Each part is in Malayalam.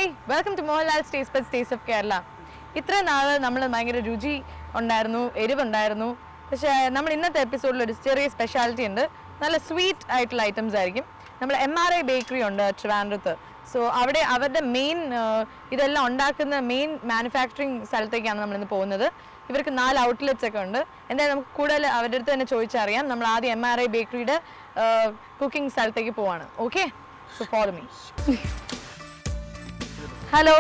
Hi welcome to Mohanlal's taste buds taste of Kerala. ഇത്ര നാൾ നമ്മൾ ഭയങ്കര രുചി ഉണ്ടായിരുന്നു, എരിവുണ്ടായിരുന്നു. പക്ഷേ നമ്മൾ ഇന്നത്തെ എപ്പിസോഡിൽ ഒരു ചെറിയ സ്പെഷ്യാലിറ്റി ഉണ്ട്. നല്ല സ്വീറ്റ് ആയിട്ടുള്ള ഐറ്റംസ് ആയിരിക്കും. നമ്മൾ MRI ബേക്കറി ഉണ്ട് ട്രിവാൻഡ്രത്ത്. സോ അവിടെ അവരുടെ മെയിൻ ഇതെല്ലാം ഉണ്ടാക്കുന്ന മെയിൻ മാനുഫാക്ചറിങ് സ്ഥലത്തേക്കാണ് നമ്മളിന്ന് പോകുന്നത്. ഇവർക്ക് 4 ഔട്ട്ലെറ്റ്സ് ഒക്കെ ഉണ്ട്. എന്തായാലും നമുക്ക് കൂടുതൽ അവരുടെ അടുത്ത് തന്നെ ചോദിച്ചറിയാം. നമ്മൾ ആദ്യം MRI ബേക്കറിയുടെ കുക്കിംഗ് സ്ഥലത്തേക്ക് പോവാണ്. Okay, so follow me. Hello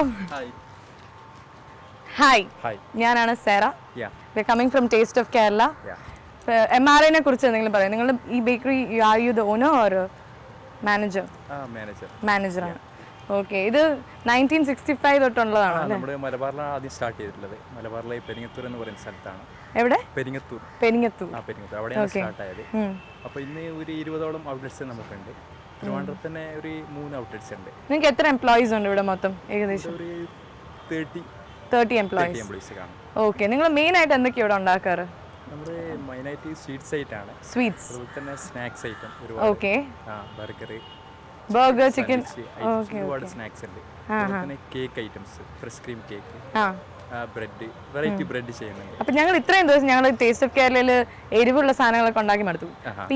hi, ഞാനാണ് Sera. We are coming from taste of Kerala. MRIനെ കുറിച്ച് എന്തെങ്കിലും പറയാം? നിങ്ങൾ ഈ bakery are you the owner or manager? മാനേജറാണ്. ഓക്കെ, ഇത് 1965 തൊട്ടുള്ളതാണോ? നമ്മുടെ മലബാറിലാണ് ആദ്യം സ്റ്റാർട്ട് ചെയ്തിട്ടുള്ളത്. മലബാറിലെ പെരിങ്ങത്തൂർ എന്ന് പറയുന്ന സ്ഥലത്താണ്. എവിടെ? പെരിങ്ങത്തൂർ. അവിടെയാണ് സ്റ്റാർട്ട് ആയത്. അപ്പോൾ ഇന്ന് ഒരു 20ഓളം ഔട്ട്ലെറ്റ്സ് നമുക്കുണ്ട്. ട്രിവാൻഡ്രത്ത് തന്നെ ഒരു 3 ഔട്ട്ലെറ്റ്സ് ഉണ്ട്. നിങ്ങൾക്ക് എത്ര എംപ്ലോയീസ് ഉണ്ട് ഇവിടെ മൊത്തം? ഏകദേശം ഒരു 30 എംപ്ലോയീസ് കാണും. ഓക്കെ, നിങ്ങൾ മെയിൻ ആയിട്ട് എന്തൊക്കെയാണ് ഇവിടെ ഉണ്ടാക്കാറ്? നമ്മുടെ മെയിനായിട്ട് സ്വീറ്റ്സ് ഐറ്റാണ്. സ്വീറ്റ്സ്, അതുപോലെ തന്നെ snacks item okay, burger, chicken, ഒരുപാട് സ്നാക്സ് ഉണ്ട്. അതുപോലെ തന്നെ cake items, fresh cream cake, bread, variety bread ചെയ്യുന്നുണ്ട്. അപ്പൊ ഞങ്ങൾ ഇത്രയും ദിവസം ഞങ്ങൾ ടേസ്റ്റ് ഓഫ് കേരളയിൽ എരിവുള്ള സാധനങ്ങളൊക്കെ ഉണ്ടാക്കി മടുത്തു.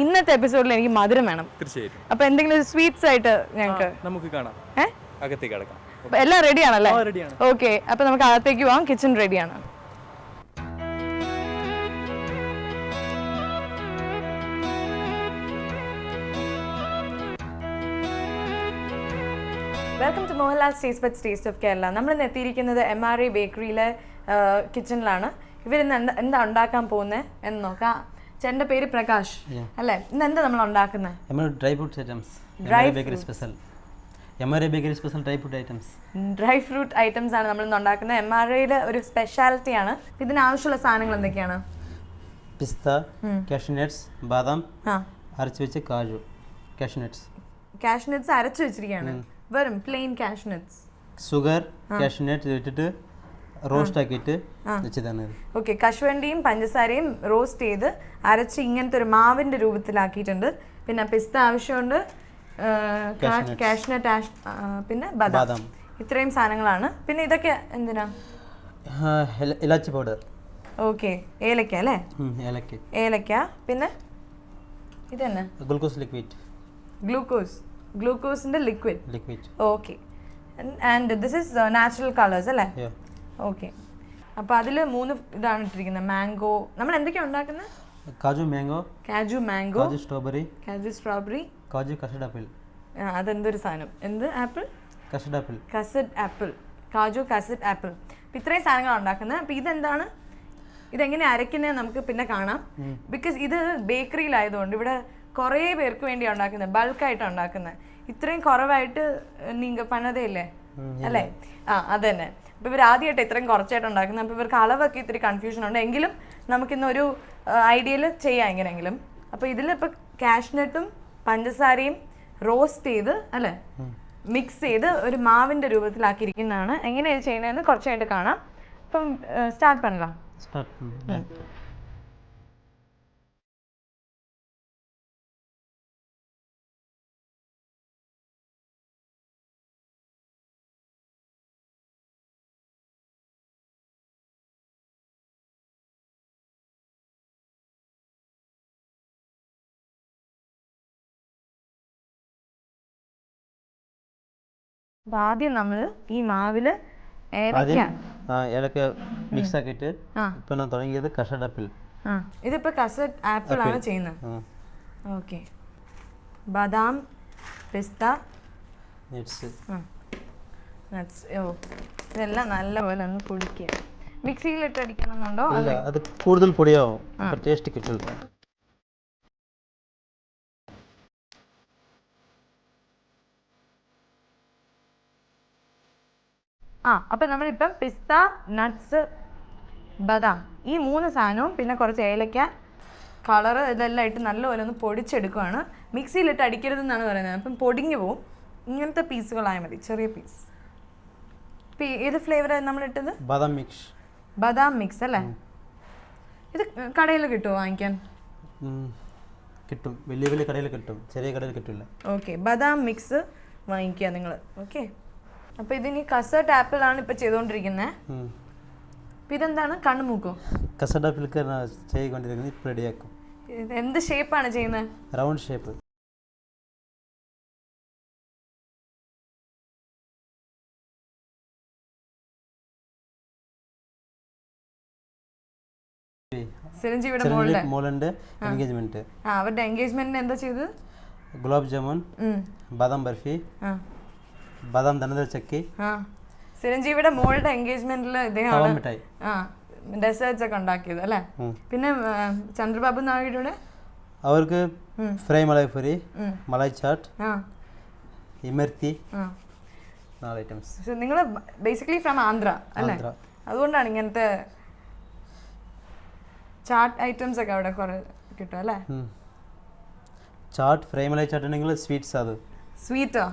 ഇന്നത്തെ എപ്പിസോഡിൽ എനിക്ക് മധുരം വേണം. തീർച്ചയായിട്ടും. അപ്പൊ എന്തെങ്കിലും സ്വീറ്റ്സ് ആയിട്ട് ഞങ്ങൾക്ക് നമുക്ക് കാണാം. അകത്തേക്ക് കടക്കാം. എല്ലാം റെഡി ആണല്ലേ? റെഡിയാണ്. ഓക്കെ, അപ്പൊ നമുക്ക് അകത്തേക്ക് പോവാം. കിച്ചൺ റെഡിയാണ്. Welcome to Mohanlal's taste buds taste of Kerala. നമ്മളിന്ന് എത്തിയിരിക്കുന്നത് MRI ബേക്കറിയിലെ കിച്ചണിലാണ്. ഇവരിന്ന് എന്താ ഉണ്ടാക്കാൻ പോകുന്നത് എന്ന് നോക്കാം. ചേട്ടൻ്റെ പേര് പ്രകാശ് അല്ലേ? ഇന്ന് എന്താ നമ്മൾ ഉണ്ടാക്കുന്നത്? Dry fruits items. MRI bakery special dry fruit items. Dry fruit items ആണ് നമ്മൾ ഇന്ന് ഉണ്ടാക്കുന്നത്. MRIയിലെ ഒരു സ്പെഷ്യാലിറ്റി ആണ്. ഇതിന് ആവശ്യമുള്ള സാധനങ്ങൾ എന്തൊക്കെയാണ്? പിസ്ത, കാഷ്യൂനട്ട്സ്, ബാദാം, അരച്ച് വെച്ച കാജു, കാഷ്യൂനട്ട്സ് അരച്ചു വെച്ചിരിക്കുകയാണ്. വെറും പ്ലെയിൻ കാഷ്യൂനട്ട്സ്. ഷുഗർ, കാഷ്യൂനട്ട്സ് ഇട്ടിട്ട് റോസ്റ്റ് ആക്കിയിട്ട് വെച്ചതാണ്. ഓക്കെ, കശുവണ്ടിയും പഞ്ചസാരയും റോസ്റ്റ് ചെയ്ത് അരച്ച് ഇങ്ങനത്തെ ഒരു മാവിന്റെ രൂപത്തിലാക്കിയിട്ടുണ്ട്. പിന്നെ പിസ്ത ആവശ്യമുണ്ട്, കാഷ്യൂനട്ട്, പിന്നെ ബാദാം. ഇത്രയും സാധനങ്ങളാണ്. പിന്നെ ഇതൊക്കെ എന്തിനാ? ഇലാച്ചി പൗഡർ. ഓക്കെ, ഏലക്ക അല്ലേ? ഏലക്ക. പിന്നെ ഇതന്നെ ഗ്ലൂക്കോസിന്റെ liquid. Okay, and this is natural colours അല്ലേ? ഓക്കെ, അപ്പോൾ അതിൽ 3 ഇതാണ് ഇട്ടിരിക്കുന്നത്. മാംഗോ. നമ്മൾ എന്തൊക്കെയാണ് ഉണ്ടാക്കുന്നത്? Kaju mango, strawberry, custard apple. അതെന്തൊരു സാധനം? എന്ത് apple? Custard apple, kaju custard apple. അപ്പം ഇത്രയും സാധനങ്ങളാണ് ഉണ്ടാക്കുന്നത്. അപ്പം ഇതെന്താണ്, ഇതെങ്ങനെ അരയ്ക്കുന്നത് നമുക്ക് പിന്നെ കാണാം. ബിക്കോസ് ഇത് ബേക്കറിയിലായതുകൊണ്ട് ഇവിടെ കുറേ പേർക്ക് വേണ്ടിയാണ് ഉണ്ടാക്കുന്നത്, ബൾക്കായിട്ടാണ് ഉണ്ടാക്കുന്നത്. ഇത്രയും കുറവായിട്ട് നിങ്ങൾ പണതേ ഇല്ലേ അല്ലേ? അത് തന്നെ. അപ്പോൾ ഇവർ ആദ്യമായിട്ട് ഇത്രയും കുറച്ചായിട്ട് ഉണ്ടാക്കുന്നത്. അപ്പോൾ ഇവർക്ക് അളവൊക്കെ ഇത്തിരി കൺഫ്യൂഷൻ ഉണ്ട്. എങ്കിലും നമുക്കിന്നൊരു ഐഡിയയിൽ ചെയ്യാം എങ്ങനെയെങ്കിലും. അപ്പോൾ ഇതിലിപ്പോൾ കാഷ്നട്ടും പഞ്ചസാരയും റോസ്റ്റ് ചെയ്ത് അല്ലേ മിക്സ് ചെയ്ത് ഒരു മാവിൻ്റെ രൂപത്തിലാക്കിയിരിക്കുന്നതാണ്. എങ്ങനെയാണ് ചെയ്യുന്നതെന്ന് കുറച്ചായിട്ട് കാണാം. അപ്പം സ്റ്റാർട്ട് പണലാം. ആദ്യം നമ്മൾ ഈ മാവില് ഏലക്ക മിക്സ് ആക്കിയിട്ട് ഇപ്പൊ ഞാൻ തുടങ്ങിയത് കസ്റ്റർഡ് ആപ്പിൾ. ഇതിപ്പോ കസ്റ്റർഡ് ആപ്പിൾ ആണ് ചെയ്യുന്നത്. ഓക്കെ, ബദാം, പിസ്ത, നട്ട്സ്. ഇതെല്ലാം നല്ലപോലെ ഒന്ന് പൊടിക്കുക. മിക്സിയിലിട്ട് അടിക്കണമെന്നുണ്ടോ? അത് കൂടുതൽ പൊടിയാവും, ടേസ്റ്റ് കിട്ടില്ല. അപ്പം നമ്മളിപ്പം പിസ്ത, നട്ട്സ്, ബദാം ഈ 3 സാധനവും പിന്നെ കുറച്ച് ഏലക്ക, കളറ് ഇതെല്ലാം ഇട്ട് നല്ലപോലെ ഒന്ന് പൊടിച്ചെടുക്കുകയാണ്. മിക്സിയിലിട്ട് അടിക്കരുതെന്നാണ് പറയുന്നത്. അപ്പം പൊടിഞ്ഞു പോവും. ഇങ്ങനത്തെ പീസുകളായാൽ മതി, ചെറിയ പീസ്. ഏത് ഫ്ലേവറാണ് നമ്മളിട്ടത്? ബദാം മിക്സ് അല്ലേ? ഇത് കടയിൽ കിട്ടുമോ വാങ്ങിക്കാൻ? കിട്ടും, വലിയ കടയിൽ കിട്ടും, ചെറിയ കടയിൽ കിട്ടില്ല. ഓക്കെ, ബദാം മിക്സ് വാങ്ങിക്കുക നിങ്ങൾ. ഓക്കെ, അപ്പോൾ ഇതിനി കസർട്ട് ആപ്പിൾ ആണ് ഇപ്പോൾ ചെയ്തുകൊണ്ടിരിക്കുന്നത്. അപ്പോൾ ഇതെന്താണ്, കണ്ണുമൂക്കോ? കസർട്ട് ആപ്പിൾ ചെയ്തുകൊണ്ടിരിക്കുന്നത് ഇപ്പോൾ റെഡിയാക്കും. എന്ത് ഷേപ്പാണ് ചെയ്യുന്നത്? Round shape. ചിരഞ്ജീവിയുടെ മോളുണ്ട് എൻഗേജ്മെന്റ്. അവരുടെ എൻഗേജ്മെന്റിന് എന്താ ചെയ്തത്? ഗുലാബ് ജാമുൻ, ബാദാം ബർഫി, ബാദാം ധനദ ചക്കി. ചിരഞ്ജീവിയുടെ മോളുടെ എൻഗേജ്മെന്റിൽ ഇദ്ദേഹമാണ് ഡെസേർട്സ് ഒക്കെ ഉണ്ടാക്കിയത് അല്ലേ? പിന്നെ ചന്ദ്രബാബു നായിഡുടെ അവർക്ക് ഫ്രൈ മലായ് പൂരി, മലായ് ചാട്ട്, ഇമർത്തി, 4 ഐറ്റംസ്. നിങ്ങൾ ബേസിക്കലി ഫ്രം ആന്ധ്ര അല്ലേ? അതുകൊണ്ടാണ് ഇങ്ങനത്തെ ചാട്ട് ഐറ്റംസ് ഒക്കെ അവിടെ കുറെ കിട്ടും അല്ലേ? ചാട്ട്, ഫ്രൈ മലായ് ചാട്ട് ഉണ്ടെങ്കിൽ സ്വീറ്റ്സ്. അത് സ്വീറ്റോ?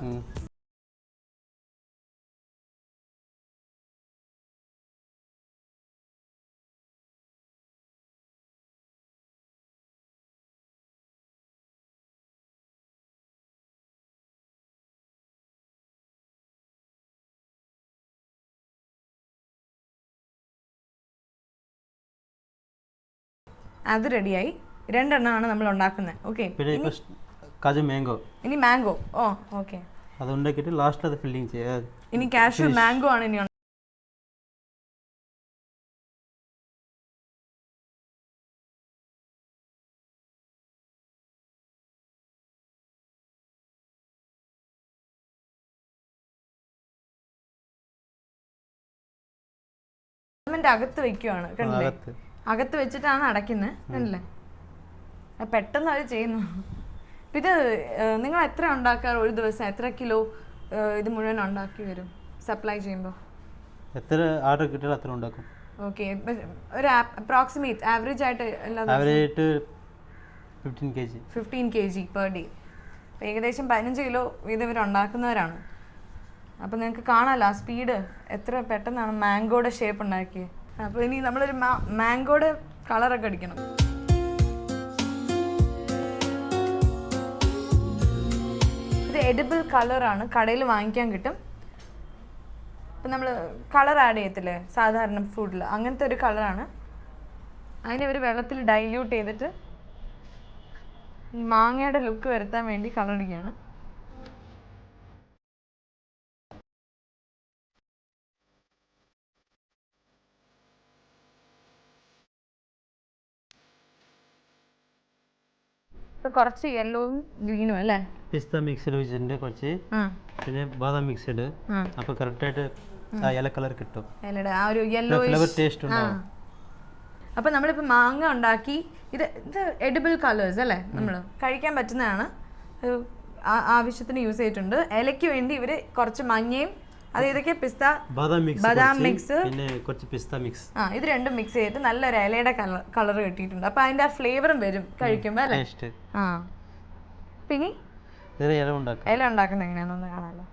അത് റെഡിയായി. 2 എണ്ണമാണ് നമ്മൾ ഉണ്ടാക്കുന്നത്. Okay, kaju mango. ഇനി മാംഗോ. ഓ ഓക്കെ, അത് ഉണ്ടാക്കിയിട്ട് ലാസ്റ്റ് അത് ഫില്ലിംഗ് ചെയ്യാം. ഇനി കാഷ്യൂ മാംഗോ ആണ് ഇനി. അകത്ത് വെക്കുവാണ്, കണ്ടില്ലേ? അകത്ത് വെച്ചിട്ടാണ് അടയ്ക്കുന്നത്, കണ്ടില്ലേ? പെട്ടെന്ന് അത് ചെയ്യുന്നു. ഇത് നിങ്ങൾ എത്ര ഉണ്ടാക്കാറ് ഒരു ദിവസം? എത്ര കിലോ ഇത് മുഴുവൻ ഉണ്ടാക്കി വരും സപ്ലൈ ചെയ്യുമ്പോൾ? എത്ര ഓർഡർ കിട്ടിയാൽ അത്ര ഉണ്ടാക്കും. ഓക്കെ, ഒരു അപ്രോക്സിമേറ്റ് ആവറേജ് ആയിട്ട് 15 kg പെർ ഡേ. ഏകദേശം 15 കിലോ ഇത് ഇവർ ഉണ്ടാക്കുന്നവരാണ്. അപ്പോൾ നിങ്ങൾക്ക് കാണാമല്ലോ ആ സ്പീഡ്, എത്ര പെട്ടെന്നാണ് മാംഗോയുടെ ഷേപ്പ് ഉണ്ടാക്കിയത്. അപ്പോൾ ഇനി നമ്മളൊരു മാംഗോയുടെ കളറൊക്കെ അടിക്കണം. ഇത് എഡിബിൾ കളറാണ്, കടയിൽ വാങ്ങിക്കാൻ കിട്ടും. അപ്പം നമ്മൾ കളർ ആഡ് ചെയ്യത്തില്ലേ സാധാരണ ഫുഡിൽ, അങ്ങനത്തെ ഒരു കളറാണ്. അതിനെ ഒരു വെള്ളത്തിൽ ഡൈല്യൂട്ട് ചെയ്തിട്ട് മാങ്ങയുടെ ലുക്ക് വരുത്താൻ വേണ്ടി കളർ അടിക്കുകയാണ്. കുറച്ച് യെല്ലോവും ഗ്രീനും അല്ലേ? പിസ്ത മിക്സ്ഡ് വെച്ചിട്ടുണ്ട് കുറച്ച്, പിന്നെ ബാദാം മിക്സ്ഡ്. അപ്പോൾ കറക്റ്റായിട്ട് ആ യെല്ലോ കളർ കിട്ടും, ആ ഒരു യെല്ലോ ഫ്ലേവർ ടേസ്റ്റ് ഉണ്ടാവും. അപ്പോൾ നമ്മളിപ്പോൾ മാങ്ങ ഉണ്ടാക്കി. ഇത് എഡിബിൾ കളേഴ്സ് അല്ലേ? നമ്മൾ കഴിക്കാൻ പറ്റുന്നതാണ്, ആവശ്യത്തിന് യൂസ് ചെയ്തിട്ടുണ്ട്. ഇലയ്ക്ക് വേണ്ടി ഇവർ കുറച്ച് മഞ്ഞയും അത് ഇതൊക്കെ പിസ്ത ബദാം മിക്സ്, പിന്നെ കുറച്ച് പിസ്ത മിക്സ്, ഇത് രണ്ടും മിക്സ് ചെയ്തിട്ട് നല്ലൊരു ഇലയുടെ കളർ കിട്ടിയിട്ടുണ്ട്. അപ്പോൾ അതിൻ്റെ ആ ഫ്ലേവറും വരും കഴിക്കുമ്പോൾ അല്ലേ? പിന്നെ ഇല ഉണ്ടാക്കുന്നത് എങ്ങനെയാണെന്ന് കാണാമല്ലോ.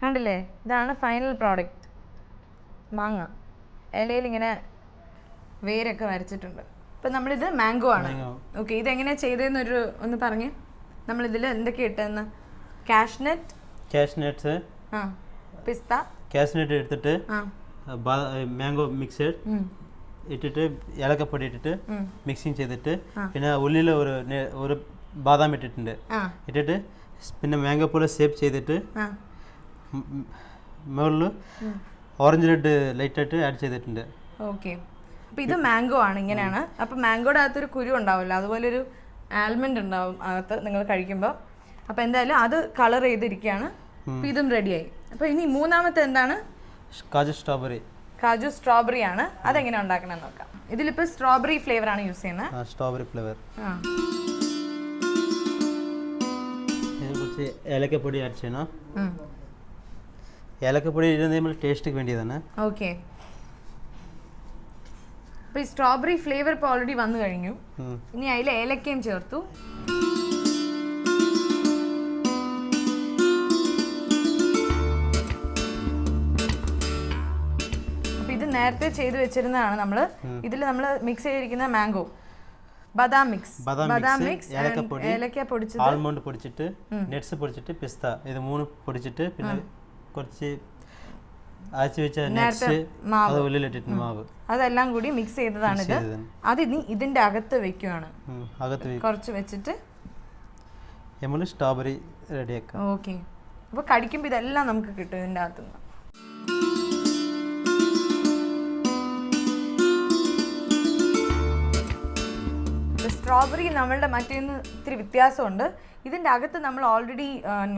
കണ്ടില്ലേ, ഇതാണ് ഫൈനൽ പ്രോഡക്റ്റ്. മാങ്ങ ഇലയിൽ ഇങ്ങനെ വേരൊക്കെ വരച്ചിട്ടുണ്ട്. ഇപ്പം നമ്മളിത് മാംഗോ ആണ്. ഓക്കെ, ഇതെങ്ങനെയാണ് ചെയ്തതെന്നൊരു ഒന്ന് പറഞ്ഞേ. നമ്മളിതിൽ എന്തൊക്കെയാണ് ഇട്ടെന്ന്? കാഷ്നട്ട്സ്, പിസ്ത, കാഷ്നട്ട് എടുത്തിട്ട് മാംഗോ മിക്സഡ് ഇട്ടിട്ട് ഏലക്കപ്പൊടി ഇട്ടിട്ട് മിക്സിങ് ചെയ്തിട്ട് പിന്നെ ഉള്ളിൽ ഒരു ബാദാം ഇട്ടിട്ടുണ്ട്. ഇട്ടിട്ട് പിന്നെ മാംഗോ പോലെ ഷേപ്പ് ചെയ്തിട്ട് മുകളിൽ ഓറഞ്ച് റെഡ് ലൈറ്റായിട്ട് ആഡ് ചെയ്തിട്ടുണ്ട്. ഓക്കെ, അപ്പോൾ ഇത് മാംഗോ ആണ്, ഇങ്ങനെയാണ്. അപ്പോൾ മാംഗോയുടെ അകത്തൊരു കുരു ഉണ്ടാവില്ല, അതുപോലെ ഒരു ആൽമണ്ട് ഉണ്ടാവും അകത്ത് നിങ്ങൾ കഴിക്കുമ്പോൾ. അപ്പോൾ എന്തായാലും അത് കളർ ചെയ്തിരിക്കുകയാണ്. അപ്പോൾ ഇതും റെഡിയായി. അപ്പോൾ ഇനി മൂന്നാമത്തെ എന്താണ്? കാജു സ്ട്രോബെറി ആണ്. അതെങ്ങനെ ഉണ്ടാക്കണമെന്ന് നോക്കാം. ഇതിലിപ്പോൾ സ്ട്രോബെറി ഫ്ലേവർ ആണ് യൂസ് ചെയ്യുന്നത്. Strawberry flavour. കുറച്ച് ഏലക്കപ്പൊടി ആഡ് ചെയ്യണം. ഏലക്കപ്പൊടി ഇടുന്നത് നമ്മൾ ടേസ്റ്റിക്ക് വേണ്ടിയതാണ്. ഓക്കെ, അപ്പോൾ ഈ സ്ട്രോബെറി ഫ്ലേവർ ഇപ്പോൾ ഓൾറെഡി വന്നു കഴിഞ്ഞു. ഇനി അതിൽ ഏലക്കയും ചേർത്തു. ഇത് നേരത്തെ ചെയ്ത് വെച്ചിരുന്നതാണ് നമ്മൾ. ഇതിൽ നമ്മൾ മിക്സ് ചെയ്തിരിക്കുന്ന മാംഗോ, ബദാം മിക്സ്, ഏലക്ക പൊടിച്ചത്, ആൽമണ്ട് പൊടിച്ചിട്ട്, നട്ട്സ് പൊടിച്ചിട്ട്, പിസ്ത, ഇത് 3 പൊടിച്ചിട്ട്, പിന്നെ കുറച്ച് അരച്ച് വെച്ച നട്ട്സ്, അത് ഉള്ളിലിട്ടിട്ട് മാവ്, അതെല്ലാം കൂടി മിക്സ് ചെയ്തതാണിത്. അത് ഇനി ഇതിന്റെ അകത്ത് വെക്കുവാണ്. കുറച്ച് വെച്ചിട്ട് നമ്മൾ സ്ട്രോബെറി റെഡിയാക്കാം. ഓക്കെ. അപ്പോൾ കടിക്കുമ്പോൾ ഇതെല്ലാം നമുക്ക് കിട്ടും ഇതിൻ്റെ അകത്തുനിന്ന്. സ്ട്രോബെറി നമ്മളുടെ മറ്റേന്ന് ഇത്തിരി വ്യത്യാസമുണ്ട്. ഇതിൻ്റെ അകത്ത് നമ്മൾ ഓൾറെഡി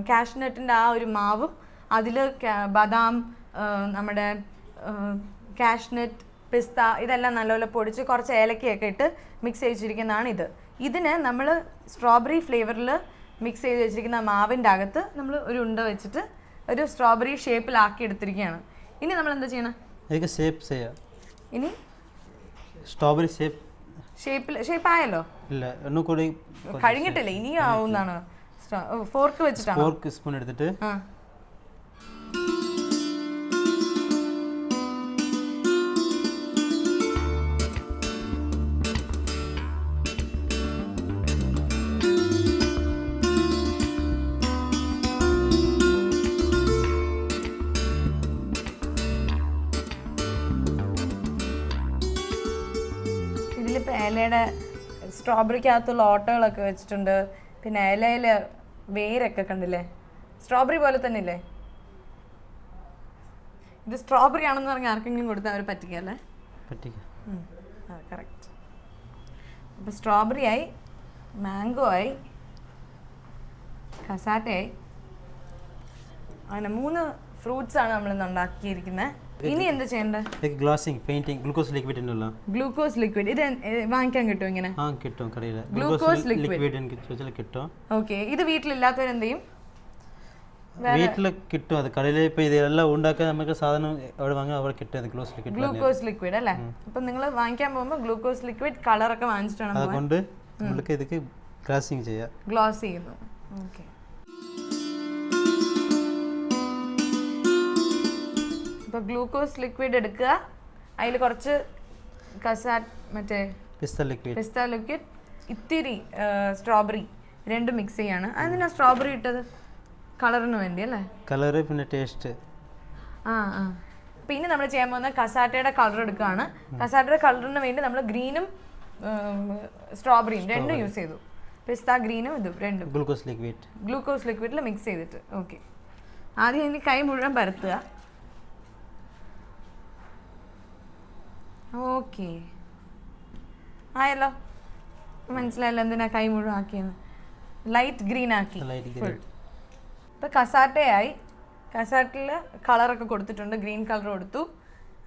കാഷ്നട്ടിൻ്റെ ആ ഒരു മാവും അതിൽ ബദാം, നമ്മുടെ കാഷ്നട്ട്, പിസ്ത ഇതെല്ലാം നല്ലപോലെ പൊടിച്ച് കുറച്ച് ഏലക്കയൊക്കെ ഇട്ട് മിക്സ് ചെയ്ത് വെച്ചിരിക്കുന്നതാണ് ഇത്. ഇതിന് നമ്മൾ സ്ട്രോബെറി ഫ്ലേവറിൽ മിക്സ് ചെയ്ത് വെച്ചിരിക്കുന്ന മാവിൻ്റെ അകത്ത് നമ്മൾ ഒരു ഉണ്ട വെച്ചിട്ട് ഒരു സ്ട്രോബെറി ഷേപ്പിലാക്കി എടുത്തിരിക്കുകയാണ്. ഇനി നമ്മൾ എന്താ ചെയ്യണം? ഇനി സ്ട്രോബെറി ഷേപ്പായല്ലോ? ഇല്ല, ഒന്നും കൂടി കഴിഞ്ഞിട്ടില്ല, ഇനിയും ആവുന്നതാണ്. ഫോർക്ക് വെച്ചിട്ടാണ്. ഫോർക്ക് സ്പൂൺ എടുത്തിട്ട് ഇതിലിപ്പോൾ ഇലയുടെ സ്ട്രോബെറിക്കകത്തുള്ള ഓട്ടകളൊക്കെ വെച്ചിട്ടുണ്ട്. പിന്നെ ഇലയിൽ വേരൊക്കെ കണ്ടില്ലേ? സ്ട്രോബെറി പോലെ തന്നെ ഇല്ലേ? ഇത് സ്ട്രോബെറി ആണെന്ന് പറഞ്ഞാൽ ആർക്കെങ്കിലും കൊടുത്താൽ അവർ പറ്റിക്കല്ലേ? കറക്റ്റ്. അപ്പോൾ സ്ട്രോബെറി ആയി, മാംഗോ ആയി, കസാട്ടയായി, അങ്ങനെ 3 ഫ്രൂട്ട്സാണ് നമ്മളിന്ന് ഉണ്ടാക്കിയിരിക്കുന്നത്. ഇനി എന്താ ചെയ്യേണ്ടത്? ഗ്ലാസിംഗ് പെയിന്റിംഗ് ഗ്ലൂക്കോസ് ലിക്വിഡ് ഉണ്ടല്ലോ, ഗ്ലൂക്കോസ് ലിക്വിഡ്. ഇത് വാങ്ങിക്കാൻ കിട്ടും ഇങ്ങനെ? കിട്ടും കടയിൽ. ഗ്ലൂക്കോസ് ലിക്വിഡ് കിട്ടും. ഓക്കെ. ഇത് വീട്ടിലില്ലാത്തവരെന്ത് ചെയ്യും? വീട്ടിൽ കിട്ടും. അത് കടയിൽ ഇപ്പോൾ ഇതെല്ലാം ഉണ്ടാക്കാൻ നമുക്ക് സാധനം അവിടെ വാങ്ങാൻ അവിടെ കിട്ടും. ഗ്ലൂക്കോസ് ലിക്വിഡ് അല്ലേ? അപ്പം നിങ്ങൾ വാങ്ങിക്കാൻ പോകുമ്പോൾ ഗ്ലൂക്കോസ് ലിക്വിഡ് കളറൊക്കെ വാങ്ങിച്ചിട്ടാണ് അതുകൊണ്ട് നമുക്ക് ഇതൊക്കെ ഗ്ലാസിംഗ് ചെയ്യാം. ഗ്ലോസ് ചെയ്യുന്നു. ഓക്കെ. ഇപ്പോൾ ഗ്ലൂക്കോസ് ലിക്വിഡ് എടുക്കുക, അതിൽ കുറച്ച് മറ്റേ പിസ്ത ലിക്വിഡ്, ഇത്തിരി സ്ട്രോബെറി, രണ്ടും മിക്സ് ചെയ്യാണ്. അതിനാ സ്ട്രോബെറി ഇട്ടത്? കളറിന് വേണ്ടി അല്ലേ? കളറ് പിന്നെ ടേസ്റ്റ്. അപ്പോൾ ഇനി നമ്മൾ ചെയ്യാൻ പോകുന്ന കസാട്ടയുടെ കളർ എടുക്കുകയാണ്. കസാട്ടയുടെ കളറിന് വേണ്ടി നമ്മൾ ഗ്രീനും സ്ട്രോബെറിയും രണ്ടും യൂസ് ചെയ്തു. പിസ്ത ഗ്രീനും ഇതും രണ്ടും ഗ്ലൂക്കോസ് ലിക്വിഡിൽ മിക്സ് ചെയ്തിട്ട്. ഓക്കെ. ആദ്യം ഇനി കൈ മുഴുവൻ പരത്തുക. ഓക്കെ, ആയല്ലോ. മനസ്സിലായല്ലോ എന്തിനാ കൈ മുഴുവൻ ആക്കിയെന്ന്? ലൈറ്റ് ഗ്രീൻ ആക്കി. ഇപ്പം കസാട്ടയായി. കസാട്ടിൽ കളറൊക്കെ കൊടുത്തിട്ടുണ്ട്, ഗ്രീൻ കളർ കൊടുത്തു.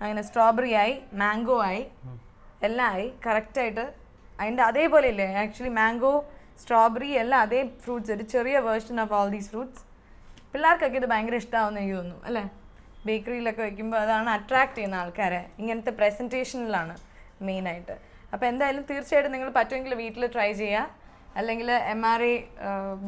അങ്ങനെ സ്ട്രോബെറി ആയി, മാംഗോ ആയി, എല്ലാം ആയി കറക്റ്റായിട്ട്. അതിൻ്റെ അതേപോലെ ഇല്ലേ ആക്ച്വലി മാംഗോ, സ്ട്രോബെറി എല്ലാം അതേ ഫ്രൂട്ട്സ്, ഒരു ചെറിയ version of all these fruits. പിള്ളേർക്കൊക്കെ ഇത് ഭയങ്കര ഇഷ്ടമാവുമെന്ന് എനിക്ക് തോന്നുന്നു അല്ലേ? ബേക്കറിയിലൊക്കെ വയ്ക്കുമ്പോൾ അതാണ് അട്രാക്ട് ചെയ്യുന്ന ആൾക്കാരെ. ഇങ്ങനത്തെ പ്രസൻറ്റേഷനിലാണ് മെയിനായിട്ട്. അപ്പോൾ എന്തായാലും തീർച്ചയായിട്ടും നിങ്ങൾ പറ്റുമെങ്കിൽ വീട്ടിൽ ട്രൈ ചെയ്യുക. അല്ലെങ്കിൽ MRA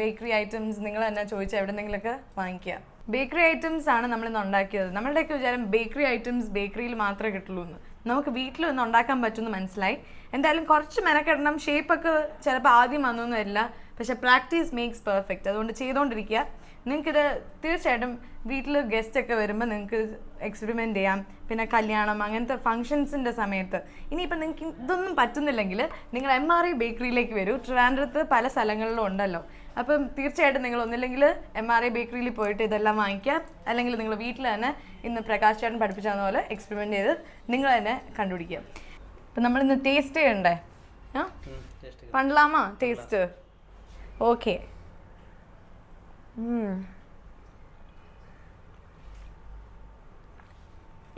ബേക്കറി ഐറ്റംസ് നിങ്ങൾ തന്നെ ചോദിച്ചാൽ എവിടെന്നെങ്കിലൊക്കെ വാങ്ങിക്കുക. ബേക്കറി ഐറ്റംസ് ആണ് നമ്മളിന്ന് ഉണ്ടാക്കിയത്. നമ്മളുടെയൊക്കെ വിചാരം ബേക്കറി ഐറ്റംസ് ബേക്കറിയിൽ മാത്രമേ കിട്ടുള്ളൂ എന്ന്. നമുക്ക് വീട്ടിൽ ഒന്ന് ഉണ്ടാക്കാൻ പറ്റുമെന്ന് മനസ്സിലായി. എന്തായാലും കുറച്ച് മെനക്കെടണം. ഷേപ്പൊക്കെ ചിലപ്പോൾ ആദ്യം വന്നൊന്നും വരില്ല, പക്ഷേ പ്രാക്ടീസ് മേക്സ് പെർഫെക്റ്റ്. അതുകൊണ്ട് ചെയ്തുകൊണ്ടിരിക്കുക. നിങ്ങൾക്കിത് തീർച്ചയായിട്ടും വീട്ടിൽ ഗസ്റ്റൊക്കെ വരുമ്പോൾ നിങ്ങൾക്ക് എക്സ്പെരിമെൻറ്റ് ചെയ്യാം. പിന്നെ കല്യാണം അങ്ങനത്തെ ഫങ്ഷൻസിൻ്റെ സമയത്ത്. ഇനിയിപ്പോൾ നിങ്ങൾക്ക് ഇതൊന്നും പറ്റുന്നില്ലെങ്കിൽ നിങ്ങൾ MRA ബേക്കറിയിലേക്ക് വരൂ. ട്രിവാൻഡ്രത്ത് പല സ്ഥലങ്ങളിലും ഉണ്ടല്ലോ. അപ്പം തീർച്ചയായിട്ടും നിങ്ങൾ ഒന്നില്ലെങ്കിൽ MRA ബേക്കറിയിൽ പോയിട്ട് ഇതെല്ലാം വാങ്ങിക്കുക, അല്ലെങ്കിൽ നിങ്ങൾ വീട്ടിൽ തന്നെ ഇന്ന് പ്രകാശ് ചേട്ടൻ പഠിപ്പിച്ചതുപോലെ പോലെ എക്സ്പെരിമെൻറ്റ് ചെയ്ത് നിങ്ങൾ തന്നെ കണ്ടുപിടിക്കുക. അപ്പം നമ്മളിന്ന് ടേസ്റ്റ് ചെയ്യണ്ടേ? പണ്ടലാമാ ടേസ്റ്റ്? ഓക്കെ.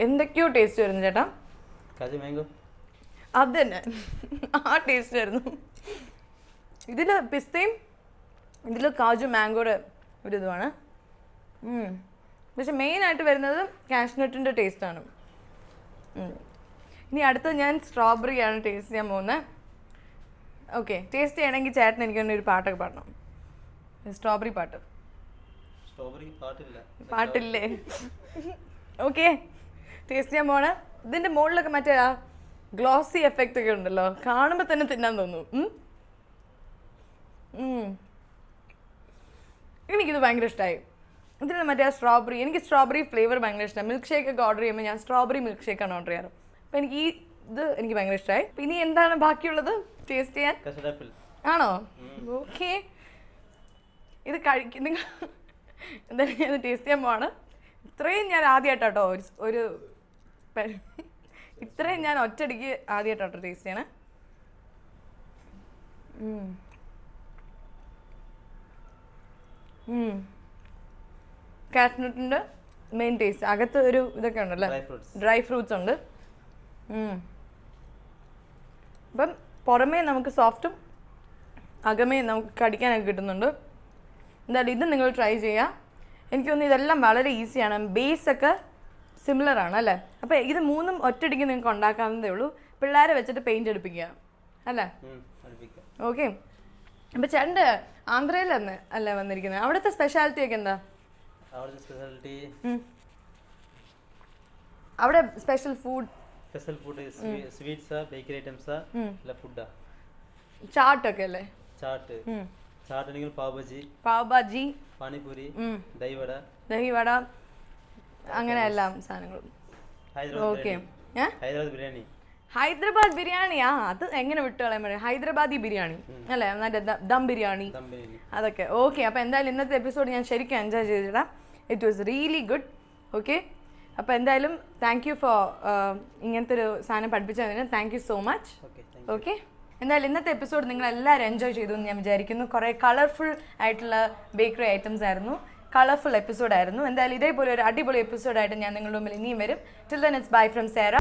എന്തൊക്കെയോ ടേസ്റ്റ് വരുന്നു ചേട്ടാ. അത് തന്നെ ആ ടേസ്റ്റ് വരുന്നു. ഇതിൽ പിസ്തയും ഇതിൽ കാജു മാംഗോയുടെ ഒരു ഇതുമാണ്. പക്ഷെ മെയിനായിട്ട് വരുന്നത് കാഷ്നട്ടിൻ്റെ ടേസ്റ്റാണ്. ഇനി അടുത്ത് ഞാൻ സ്ട്രോബെറിയാണ് ടേസ്റ്റ് ചെയ്യാൻ പോകുന്നത്. ഓക്കെ, ടേസ്റ്റ് ചെയ്യണമെങ്കിൽ ചേട്ടൻ എനിക്ക് തന്നെ ഒരു പാട്ടൊക്കെ പാടണം. സ്ട്രോബെറി പാട്ട്. പാട്ടില്ലേ? ഓക്കെ, ടേസ്റ്റ് ചെയ്യാൻ പോണ. ഇതിൻ്റെ മുകളിലൊക്കെ മറ്റേ ആ ഗ്ലോസി എഫക്റ്റ് ഒക്കെ ഉണ്ടല്ലോ, കാണുമ്പോൾ തന്നെ തിന്നാൻ തോന്നും. എനിക്കിത് ഭയങ്കര ഇഷ്ടമായി. ഇതിന് മറ്റേ സ്ട്രോബെറി, എനിക്ക് സ്ട്രോബെറി ഫ്ലേവർ ഭയങ്കര ഇഷ്ടമാണ്. മിൽക്ക് ഷേക്ക് ഒക്കെ ഓർഡർ ചെയ്യുമ്പോൾ ഞാൻ സ്ട്രോബെറി മിൽക്ക് ഷേക്കാണ് ഓർഡർ ചെയ്യാറ്. അപ്പോൾ എനിക്ക് ഇത് എനിക്ക് ഭയങ്കര ഇഷ്ടമായി. ഇനി എന്താണ് ബാക്കിയുള്ളത് ടേസ്റ്റ് ചെയ്യാൻ? ആണോ? ഓക്കെ, ഇത് കഴിക്കുന്ന എന്തായാലും ഞാൻ ടേസ്റ്റ് ചെയ്യാൻ പോവാണ്. ഇത്രയും ഞാൻ ആദ്യമായിട്ടോ ഒരു ഇത്രയും ഞാൻ ഒറ്റയടിക്ക് ആദ്യമായിട്ടോ ടേസ്റ്റ് ചെയ്യണേ. കാഷ്നട്ടിൻ്റെ മെയിൻ ടേസ്റ്റ്, അകത്ത് ഒരു ഇതൊക്കെ ഉണ്ടല്ലോ, ഡ്രൈ ഫ്രൂട്ട്സ് ഉണ്ട്. അപ്പം പുറമേ നമുക്ക് സോഫ്റ്റും അകമേ നമുക്ക് കടിക്കാനൊക്കെ കിട്ടുന്നുണ്ട്. എന്തായാലും ഇത് നിങ്ങൾ ട്രൈ ചെയ്യുക. എനിക്ക് തോന്നുന്നു ഇതെല്ലാം വളരെ ഈസിയാണ്, ബേസൊക്കെ സിമിലർ ആണ് അല്ലേ. അപ്പോൾ ഇത് മൂന്നും ഒറ്റയടിക്ക് നിങ്ങൾക്ക് ഉണ്ടാക്കാവുന്നതേ ഉള്ളൂ. പിള്ളേരെ വെച്ചിട്ട് പെയിൻറ് എടുപ്പിക്കുക അല്ലേ? ഓക്കെ. അപ്പോൾ ചേട്ടൻ്റെ ആന്ധ്രയിൽ അല്ലേ വന്നിരിക്കുന്നത്? അവിടുത്തെ സ്പെഷ്യാലിറ്റി ഒക്കെ എന്താ? അവിടെ special food sweets, bakery items, food, chaat ഒക്കെ അല്ലേ? ചാട്ട് ആണെങ്കിൽ പാവ് ഭാജി, പാനിപൂരി, ദഹിവട, അങ്ങനെ എല്ലാ സാധനങ്ങളും. ഓക്കെ. ഹൈദരാബാദ് ബിരിയാണി, അത് എങ്ങനെ വിട്ടു കളയാൻ പറ്റും? ഹൈദരാബാദി ബിരിയാണി അല്ലേ, മറ്റേ ദം ബിരിയാണി അതൊക്കെ. ഓക്കെ, അപ്പോൾ എന്തായാലും ഇന്നത്തെ എപ്പിസോഡ് ഞാൻ ശരിക്കും എൻജോയ് ചെയ്തിടാം. It was really good. Okay, അപ്പോൾ എന്തായാലും താങ്ക് യു ഫോർ ഇങ്ങനത്തെ ഒരു സാധനം പഠിപ്പിച്ചതിന് thank you so much. Okay, എന്തായാലും ഇന്നത്തെ എപ്പിസോഡ് നിങ്ങൾ എല്ലാവരും എൻജോയ് ചെയ്തു എന്ന് ഞാൻ വിചാരിക്കുന്നു. കുറേ കളർഫുൾ ആയിട്ടുള്ള ബേക്കറി ഐറ്റംസ് ആയിരുന്നു, കളർഫുൾ എപ്പിസോഡായിരുന്നു. എന്തായാലും ഇതേപോലെ ഒരു അടിപൊളി എപ്പിസോഡായിട്ട് ഞാൻ നിങ്ങളുടെ മുമ്പിൽ ഇനിയും വരും. Till then it's bye from Sara.